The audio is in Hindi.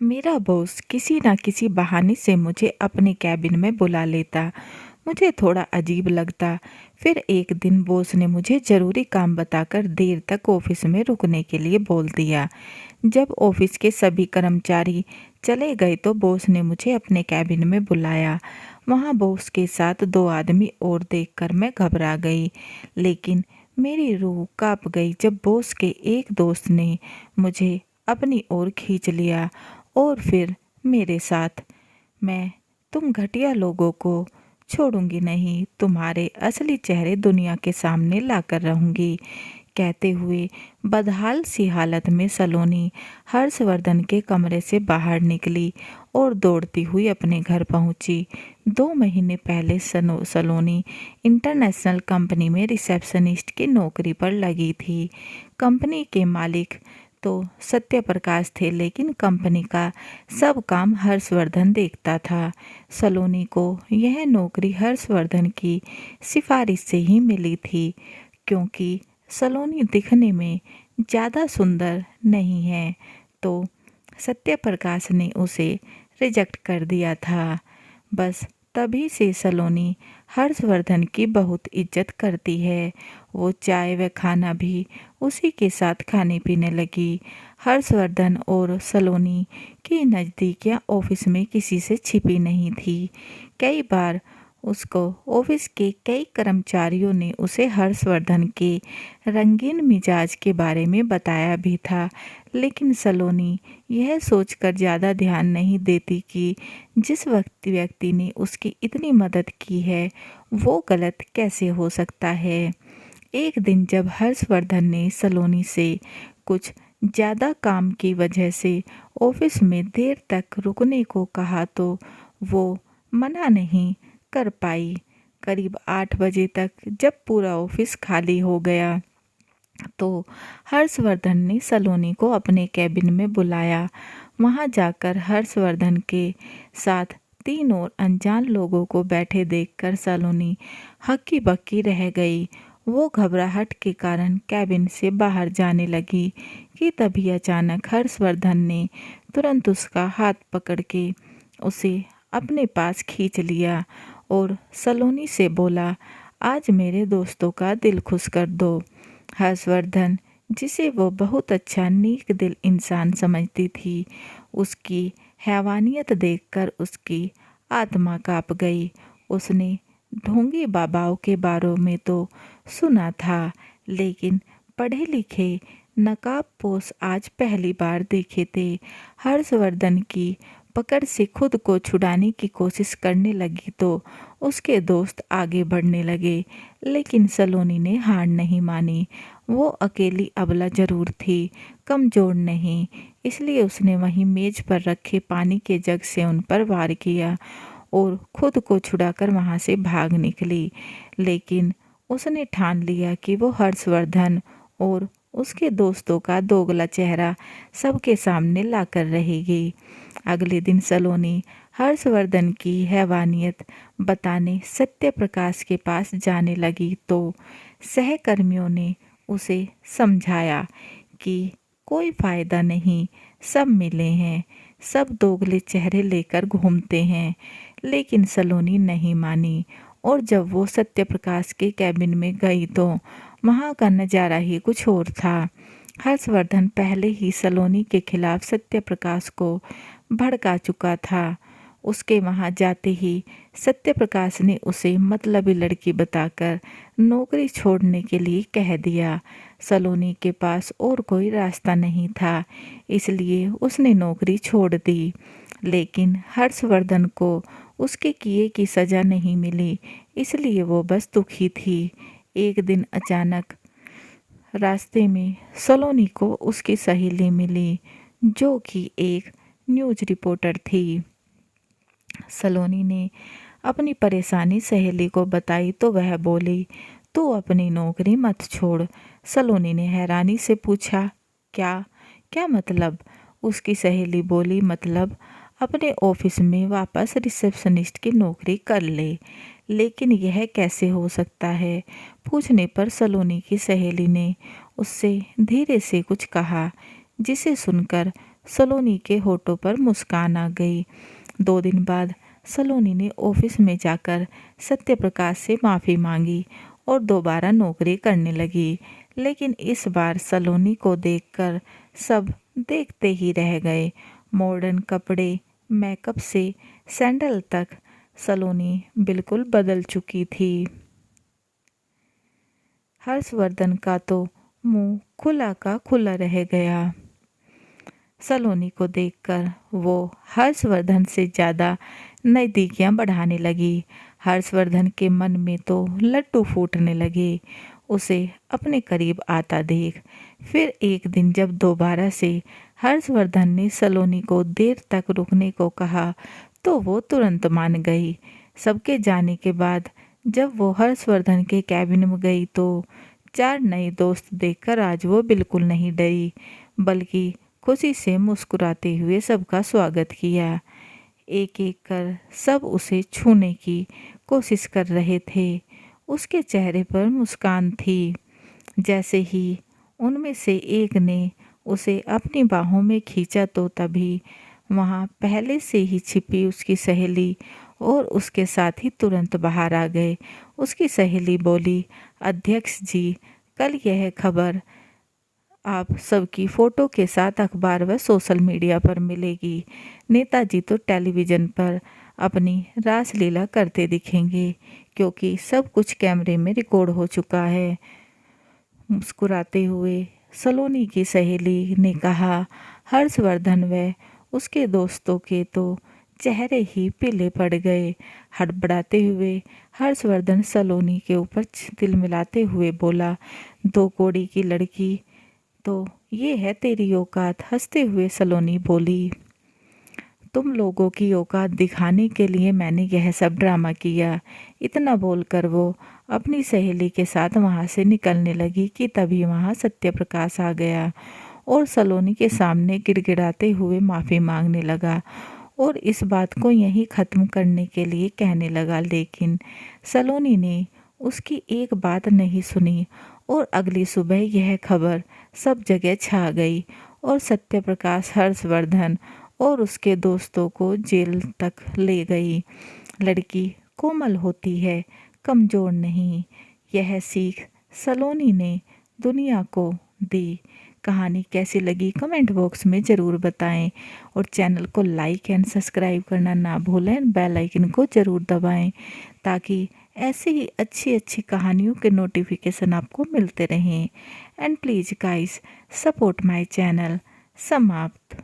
मेरा बॉस किसी ना किसी बहाने से मुझे अपने कैबिन में बुला लेता। मुझे थोड़ा अजीब लगता। फिर एक दिन बॉस ने मुझे ज़रूरी काम बताकर देर तक ऑफिस में रुकने के लिए बोल दिया। जब ऑफिस के सभी कर्मचारी चले गए तो बॉस ने मुझे अपने कैबिन में बुलाया। वहाँ बॉस के साथ दो आदमी और देखकर मैं घबरा गई। लेकिन मेरी रूह कांप गई जब बॉस के एक दोस्त ने मुझे अपनी ओर खींच लिया और फिर मेरे साथ, मैं तुम घटिया लोगों को छोड़ूंगी नहीं, तुम्हारे असली चेहरे दुनिया के सामने लाकर रहूंगी, कहते हुए बदहाल सी हालत में सलोनी हर्षवर्धन के कमरे से बाहर निकली और दौड़ती हुई अपने घर पहुंची। 2 महीने पहले सलोनी इंटरनेशनल कंपनी में रिसेप्शनिस्ट की नौकरी पर लगी थी। कंपनी के मालिक तो सत्य प्रकाश थे, लेकिन कंपनी का सब काम हर्षवर्धन देखता था। सलोनी को यह नौकरी हर्षवर्धन की सिफारिश से ही मिली थी, क्योंकि सलोनी दिखने में ज़्यादा सुंदर नहीं है, तो सत्य प्रकाश ने उसे रिजेक्ट कर दिया था। बस तभी से सलोनी हर्षवर्धन की बहुत इज्जत करती है। वो चाय व खाना भी उसी के साथ खाने पीने लगी। हर्षवर्धन और सलोनी की नज़दीकियाँ ऑफिस में किसी से छिपी नहीं थी। कई बार उसको ऑफिस के कई कर्मचारियों ने उसे हर्षवर्धन के रंगीन मिजाज के बारे में बताया भी था, लेकिन सलोनी यह सोचकर ज़्यादा ध्यान नहीं देती कि जिस व्यक्ति ने उसकी इतनी मदद की है वो गलत कैसे हो सकता है। एक दिन जब हर्षवर्धन ने सलोनी से कुछ ज़्यादा काम की वजह से ऑफिस में देर तक रुकने को कहा तो वो मना नहीं कर पाई। करीब 8 बजे तक जब पूरा ऑफिस खाली हो गया तो हर्षवर्धन ने सलोनी को अपने कैबिन में बुलाया। वहां जाकर हर्षवर्धन के साथ 3 और अनजान लोगों को बैठे देखकर सलोनी हक्की बक्की रह गई। वो घबराहट के कारण कैबिन से बाहर जाने लगी कि तभी अचानक हर्षवर्धन ने तुरंत उसका हाथ पकड़ के उसे अपने पास खींच लिया और सलोनी से बोला, आज मेरे दोस्तों का दिल खुश कर दो। हर्षवर्धन, जिसे वो बहुत अच्छा नेक दिल इंसान समझती थी, उसकी हैवानियत देखकर उसकी आत्मा कांप गई। उसने ढोंगी बाबाओं के बारे में तो सुना था, लेकिन पढ़े लिखे नकाबपोश आज पहली बार देखे थे। हर्षवर्धन की पकड़ से खुद को छुड़ाने की कोशिश करने लगी तो उसके दोस्त आगे बढ़ने लगे, लेकिन सलोनी ने हार नहीं मानी। वो अकेली अबला जरूर थी, कमजोर नहीं, इसलिए उसने वहीं मेज पर रखे पानी के जग से उन पर वार किया और खुद को छुड़ाकर वहां से भाग निकली। लेकिन उसने ठान लिया कि वो हर्षवर्धन और उसके दोस्तों का दोगला चेहरा सबके सामने लाकर रहेगी। अगले दिन सलोनी हर्षवर्धन की हैवानियत बताने सत्य प्रकाश के पास जाने लगी तो सहकर्मियों ने उसे समझाया कि कोई फायदा नहीं, सब मिले हैं, सब दोगले चेहरे लेकर घूमते हैं। लेकिन सलोनी नहीं मानी और जब वो सत्य प्रकाश के कैबिन में गई तो वहाँ का नज़ारा ही कुछ और था। हर्षवर्धन पहले ही सलोनी के खिलाफ सत्य प्रकाश को भड़का चुका था। उसके वहां जाते ही सत्य प्रकाश ने उसे मतलबी लड़की बताकर नौकरी छोड़ने के लिए कह दिया। सलोनी के पास और कोई रास्ता नहीं था, इसलिए उसने नौकरी छोड़ दी। लेकिन हर्षवर्धन को उसके किए की सजा नहीं मिली, इसलिए वो बस दुखी थी। एक दिन अचानक रास्ते में सलोनी को उसकी सहेली मिली, जो कि एक न्यूज़ रिपोर्टर थी। सलोनी ने अपनी परेशानी सहेली को बताई तो वह बोली, तू अपनी नौकरी मत छोड़। सलोनी ने हैरानी से पूछा, क्या क्या मतलब? उसकी सहेली बोली, मतलब अपने ऑफिस में वापस रिसेप्शनिस्ट की नौकरी कर ले। लेकिन यह कैसे हो सकता है? पूछने पर सलोनी की सहेली ने उससे धीरे से कुछ कहा, जिसे सुनकर सलोनी के होठों पर मुस्कान आ गई। 2 दिन बाद सलोनी ने ऑफिस में जाकर सत्यप्रकाश से माफ़ी मांगी और दोबारा नौकरी करने लगी। लेकिन इस बार सलोनी को देखकर सब देखते ही रह गए। मॉडर्न कपड़े, मेकअप से सैंडल तक सलोनी बिल्कुल बदल चुकी थी। हर्षवर्धन का तो मुंह खुला का खुला रह गया। सलोनी को देखकर वो हर्षवर्धन से ज़्यादा नज़दीकियाँ बढ़ाने लगी। हर्षवर्धन के मन में तो लड्डू फूटने लगे उसे अपने करीब आता देख। फिर एक दिन जब दोबारा से हर्षवर्धन ने सलोनी को देर तक रुकने को कहा तो वो तुरंत मान गई। सबके जाने के बाद जब वो हर्षवर्धन के कैबिन में गई तो 4 नए दोस्त देखकर आज वो बिल्कुल नहीं डरी, बल्कि खुशी से मुस्कुराते हुए सबका स्वागत किया। एक एक कर सब उसे छूने की कोशिश कर रहे थे। उसके चेहरे पर मुस्कान थी। जैसे ही उनमें से एक ने उसे अपनी बाहों में खींचा तो तभी वहाँ पहले से ही छिपी उसकी सहेली और उसके साथी तुरंत बाहर आ गए। उसकी सहेली बोली, अध्यक्ष जी, कल यह खबर आप सबकी फ़ोटो के साथ अखबार व सोशल मीडिया पर मिलेगी। नेताजी तो टेलीविज़न पर अपनी रासलीला करते दिखेंगे क्योंकि सब कुछ कैमरे में रिकॉर्ड हो चुका है। मुस्कुराते हुए सलोनी की सहेली ने कहा। हर्षवर्धन व उसके दोस्तों के तो चेहरे ही पीले पड़ गए। हड़बड़ाते हुए हर्षवर्धन सलोनी के ऊपर तिलमिलाते हुए बोला, 2 कौड़ी की लड़की, तो ये है तेरी औकात। हंसते हुए सलोनी बोली, तुम लोगों की औकात दिखाने के लिए मैंने यह सब ड्रामा किया। इतना बोलकर वो अपनी सहेली के साथ वहाँ से निकलने लगी कि तभी वहाँ सत्यप्रकाश आ गया और सलोनी के सामने गिड़गिड़ाते हुए माफ़ी मांगने लगा और इस बात को यहीं ख़त्म करने के लिए कहने लगा। लेकिन सलोनी ने उसकी एक बात नहीं सुनी और अगली सुबह यह खबर सब जगह छा गई और सत्यप्रकाश हर्षवर्धन और उसके दोस्तों को जेल तक ले गई। लड़की कोमल होती है, कमज़ोर नहीं। यह सीख सलोनी ने दुनिया को दी। कहानी कैसी लगी कमेंट बॉक्स में ज़रूर बताएं और चैनल को लाइक एंड सब्सक्राइब करना ना भूलें। बेल आइकन को ज़रूर दबाएं ताकि ऐसी ही अच्छी अच्छी कहानियों के नोटिफिकेशन आपको मिलते रहें। And please guys support my channel. समाप्त।